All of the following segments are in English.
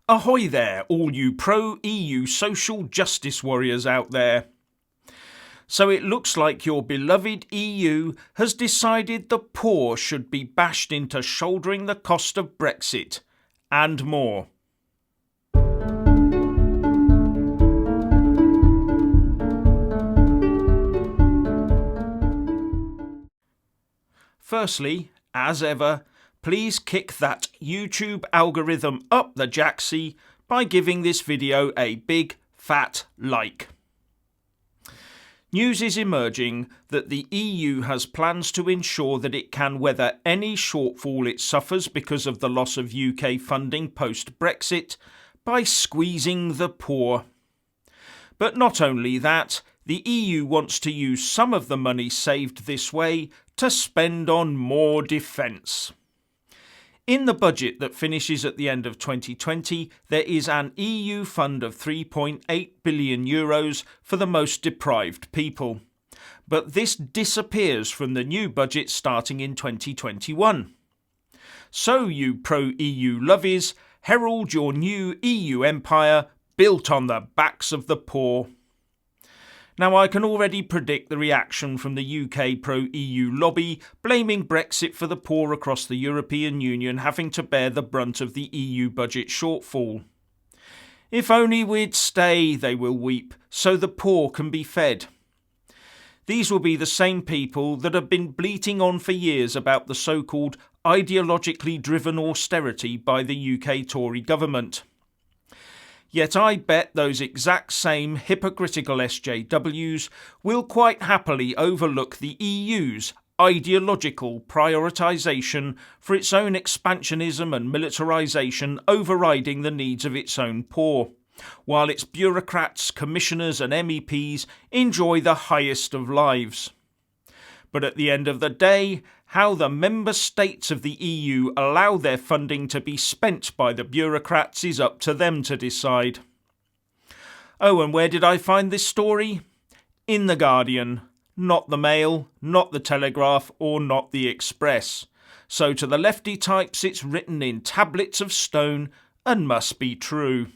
Ahoy there, all you pro-EU social justice warriors out there. So it looks like your beloved EU has decided the poor should be bashed into shouldering the cost of Brexit, and more. Firstly, as ever, please kick that YouTube algorithm up the jacksie by giving this video a big fat like. News is emerging that the EU has plans to ensure that it can weather any shortfall it suffers because of the loss of UK funding post-Brexit by squeezing the poor. But not only that, the EU wants to use some of the money saved this way to spend on more defence. In the budget that finishes at the end of 2020, there is an EU fund of €3.8 billion for the most deprived people. But this disappears from the new budget starting in 2021. So you pro-EU lovies, herald your new EU empire built on the backs of the poor. Now, I can already predict the reaction from the UK pro-EU lobby, blaming Brexit for the poor across the European Union having to bear the brunt of the EU budget shortfall. If only we'd stay, they will weep, so the poor can be fed. These will be the same people that have been bleating on for years about the so-called ideologically driven austerity by the UK Tory government. Yet I bet those exact same hypocritical SJWs will quite happily overlook the EU's ideological prioritisation for its own expansionism and militarisation overriding the needs of its own poor, while its bureaucrats, commissioners and MEPs enjoy the highest of lives. But at the end of the day, how the member states of the EU allow their funding to be spent by the bureaucrats is up to them to decide. Oh, and where did I find this story? In The Guardian, not the Mail, not the Telegraph, or not the Express. So to the lefty types it's written in tablets of stone and must be true.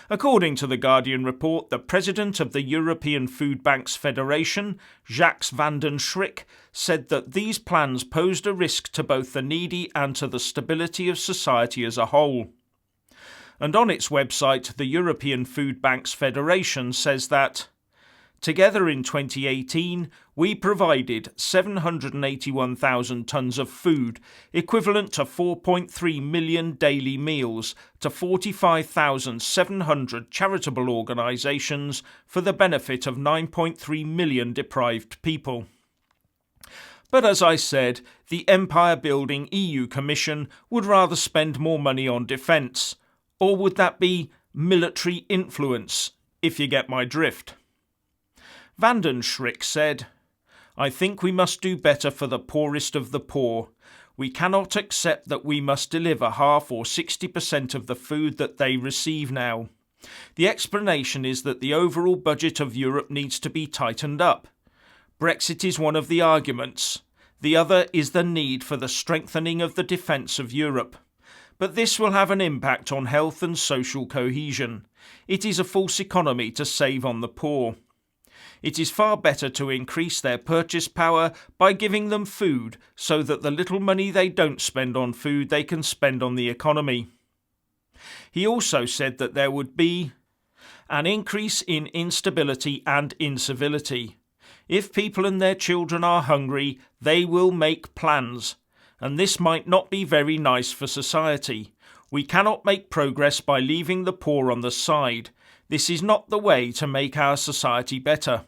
According to the Guardian report, the president of the European Food Banks Federation, Jacques van den Schrik, said that these plans posed a risk to both the needy and to the stability of society as a whole. And on its website, the European Food Banks Federation says that together in 2018, we provided 781,000 tonnes of food, equivalent to 4.3 million daily meals, to 45,700 charitable organisations for the benefit of 9.3 million deprived people. But as I said, the empire-building EU Commission would rather spend more money on defence. Or would that be military influence, if you get my drift? Van den Schrik said, "I think we must do better for the poorest of the poor. We cannot accept that we must deliver half or 60% of the food that they receive now. The explanation is that the overall budget of Europe needs to be tightened up. Brexit is one of the arguments. The other is the need for the strengthening of the defence of Europe. But this will have an impact on health and social cohesion. It is a false economy to save on the poor. It is far better to increase their purchase power by giving them food so that the little money they don't spend on food they can spend on the economy." He also said that there would be an increase in instability and incivility. If people and their children are hungry, they will make plans. And this might not be very nice for society. We cannot make progress by leaving the poor on the side. This is not the way to make our society better.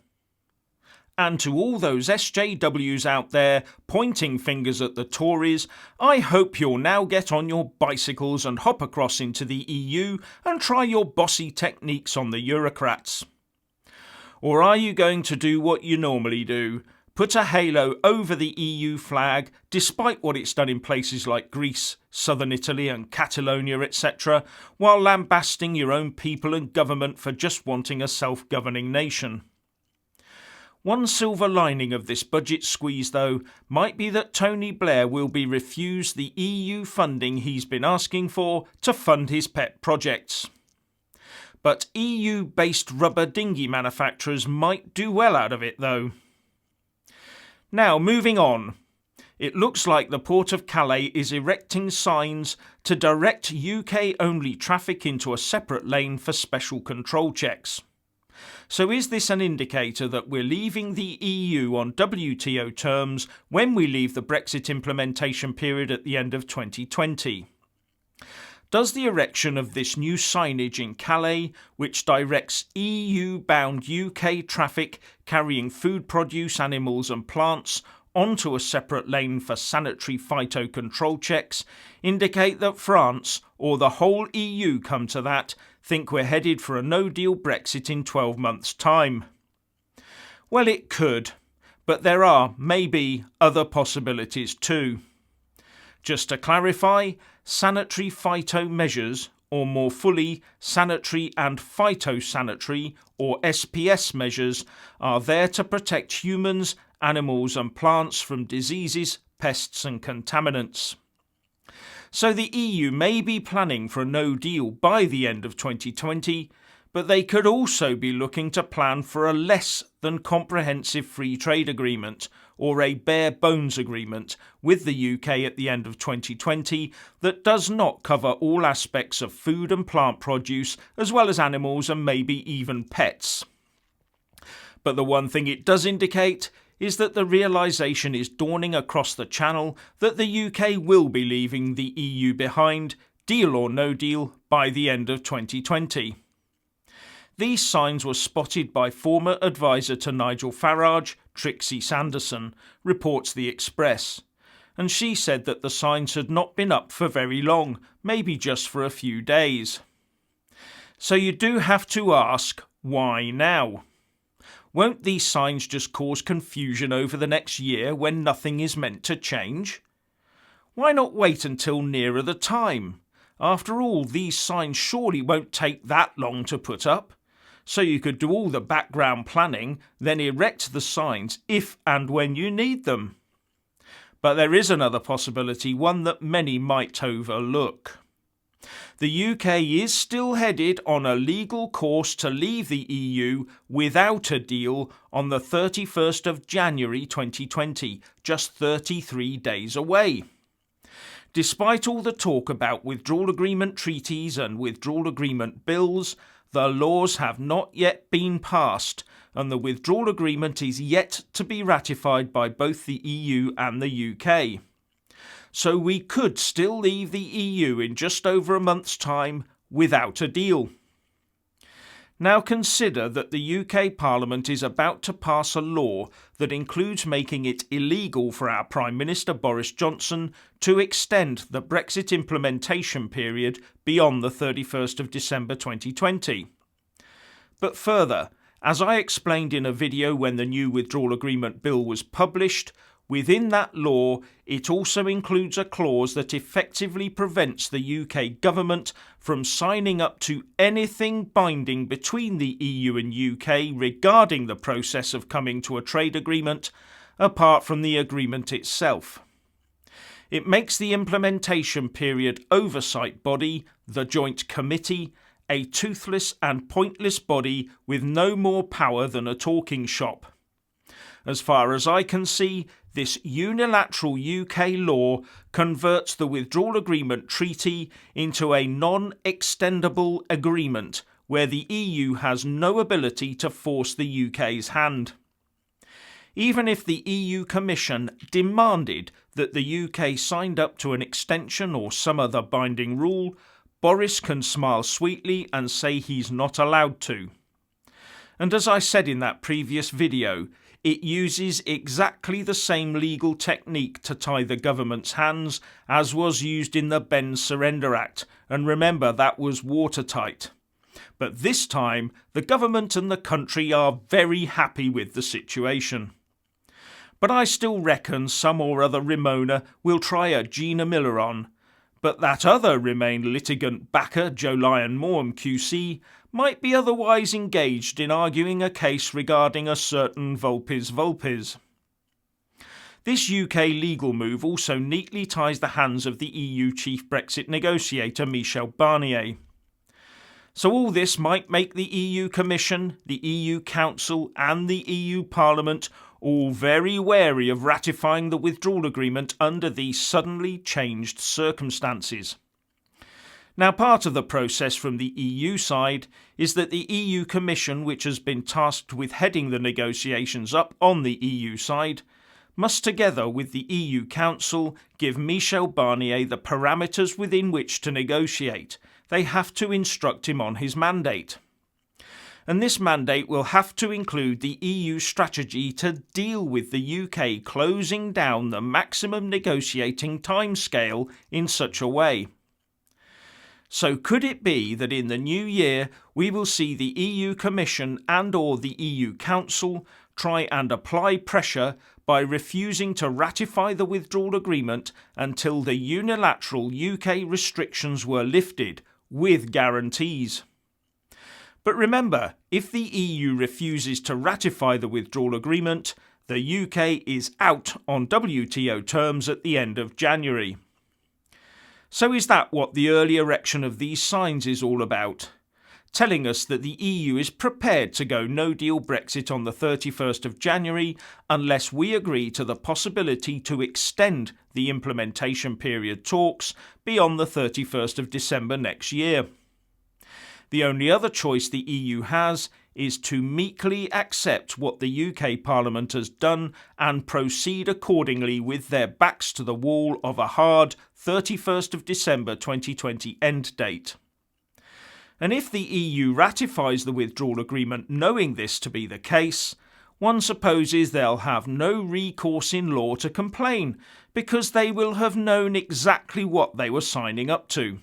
And to all those SJWs out there pointing fingers at the Tories, I hope you'll now get on your bicycles and hop across into the EU and try your bossy techniques on the Eurocrats. Or are you going to do what you normally do? Put a halo over the EU flag, despite what it's done in places like Greece, southern Italy and Catalonia, etc., while lambasting your own people and government for just wanting a self-governing nation. One silver lining of this budget squeeze, though, might be that Tony Blair will be refused the EU funding he's been asking for to fund his pet projects. But EU-based rubber dinghy manufacturers might do well out of it, though. Now, moving on. It looks like the Port of Calais is erecting signs to direct UK-only traffic into a separate lane for special control checks. So is this an indicator that we're leaving the EU on WTO terms when we leave the Brexit implementation period at the end of 2020? Does the erection of this new signage in Calais, which directs EU-bound UK traffic carrying food produce, animals and plants onto a separate lane for sanitary phyto-control checks, indicate that France, or the whole EU come to that, think we're headed for a no-deal Brexit in 12 months' time? Well, it could, but there are, maybe, other possibilities too. Just to clarify, sanitary phyto measures, or more fully, sanitary and phytosanitary, or SPS measures, are there to protect humans, animals and plants from diseases, pests and contaminants. So the EU may be planning for a no deal by the end of 2020, but they could also be looking to plan for a less than comprehensive free trade agreement, or a bare bones agreement, with the UK at the end of 2020 that does not cover all aspects of food and plant produce, as well as animals and maybe even pets. But the one thing it does indicate is that the realisation is dawning across the channel that the UK will be leaving the EU behind, deal or no deal, by the end of 2020. These signs were spotted by former advisor to Nigel Farage, Trixie Sanderson, reports The Express, and she said that the signs had not been up for very long, maybe just for a few days. So you do have to ask, why now? Won't these signs just cause confusion over the next year when nothing is meant to change? Why not wait until nearer the time? After all, these signs surely won't take that long to put up. So you could do all the background planning, then erect the signs if and when you need them. But there is another possibility, one that many might overlook. The UK is still headed on a legal course to leave the EU without a deal on the 31st of January 2020, just 33 days away. Despite all the talk about withdrawal agreement treaties and withdrawal agreement bills, the laws have not yet been passed, and the withdrawal agreement is yet to be ratified by both the EU and the UK. So we could still leave the EU in just over a month's time without a deal. Now consider that the UK Parliament is about to pass a law that includes making it illegal for our Prime Minister Boris Johnson to extend the Brexit implementation period beyond the 31st of December 2020. But further, as I explained in a video when the new withdrawal agreement bill was published, within that law, it also includes a clause that effectively prevents the UK government from signing up to anything binding between the EU and UK regarding the process of coming to a trade agreement, apart from the agreement itself. It makes the implementation period oversight body, the Joint Committee, a toothless and pointless body with no more power than a talking shop. As far as I can see, this unilateral UK law converts the withdrawal agreement treaty into a non-extendable agreement where the EU has no ability to force the UK's hand. Even if the EU Commission demanded that the UK signed up to an extension or some other binding rule, Boris can smile sweetly and say he's not allowed to. And as I said in that previous video, it uses exactly the same legal technique to tie the government's hands as was used in the Benn Surrender Act, and remember that was watertight. But this time, the government and the country are very happy with the situation. But I still reckon some or other Ramona will try a Gina Miller on. But that other Remain litigant backer, Joe Lyon Morham QC, might be otherwise engaged in arguing a case regarding a certain Vulpes Vulpes. This UK legal move also neatly ties the hands of the EU chief Brexit negotiator Michel Barnier. So all this might make the EU Commission, the EU Council and the EU Parliament all very wary of ratifying the withdrawal agreement under these suddenly changed circumstances. Now, part of the process from the EU side is that the EU Commission, which has been tasked with heading the negotiations up on the EU side, must together with the EU Council give Michel Barnier the parameters within which to negotiate. They have to instruct him on his mandate. And this mandate will have to include the EU strategy to deal with the UK closing down the maximum negotiating timescale in such a way. So could it be that in the new year we will see the EU Commission and/or the EU Council try and apply pressure by refusing to ratify the withdrawal agreement until the unilateral UK restrictions were lifted, with guarantees? But remember, if the EU refuses to ratify the withdrawal agreement, the UK is out on WTO terms at the end of January. So is that what the early erection of these signs is all about? Telling us that the EU is prepared to go no-deal Brexit on the 31st of January unless we agree to the possibility to extend the implementation period talks beyond the 31st of December next year. The only other choice the EU has is to meekly accept what the UK Parliament has done and proceed accordingly with their backs to the wall of a hard 31st of December 2020 end date. And if the EU ratifies the withdrawal agreement knowing this to be the case, one supposes they'll have no recourse in law to complain because they will have known exactly what they were signing up to.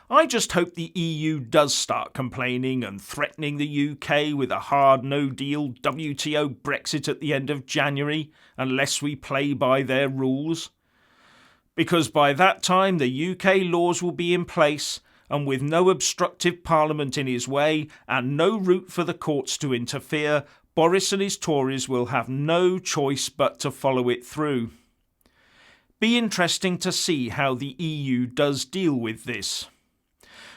I just hope the EU does start complaining and threatening the UK with a hard no-deal WTO Brexit at the end of January unless we play by their rules. Because by that time the UK laws will be in place, and with no obstructive Parliament in his way and no route for the courts to interfere, Boris and his Tories will have no choice but to follow it through. Be interesting to see how the EU does deal with this.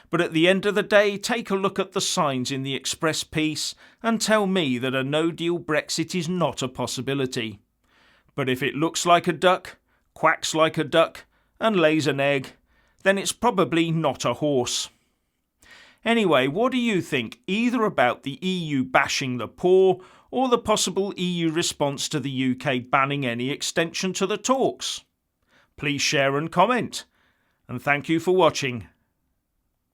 But at the end of the day, take a look at the signs in the Express piece and tell me that a no-deal Brexit is not a possibility. But if it looks like a duck, quacks like a duck, and lays an egg, then it's probably not a horse. Anyway, what do you think, either about the EU bashing the poor or the possible EU response to the UK banning any extension to the talks? Please share and comment. And thank you for watching.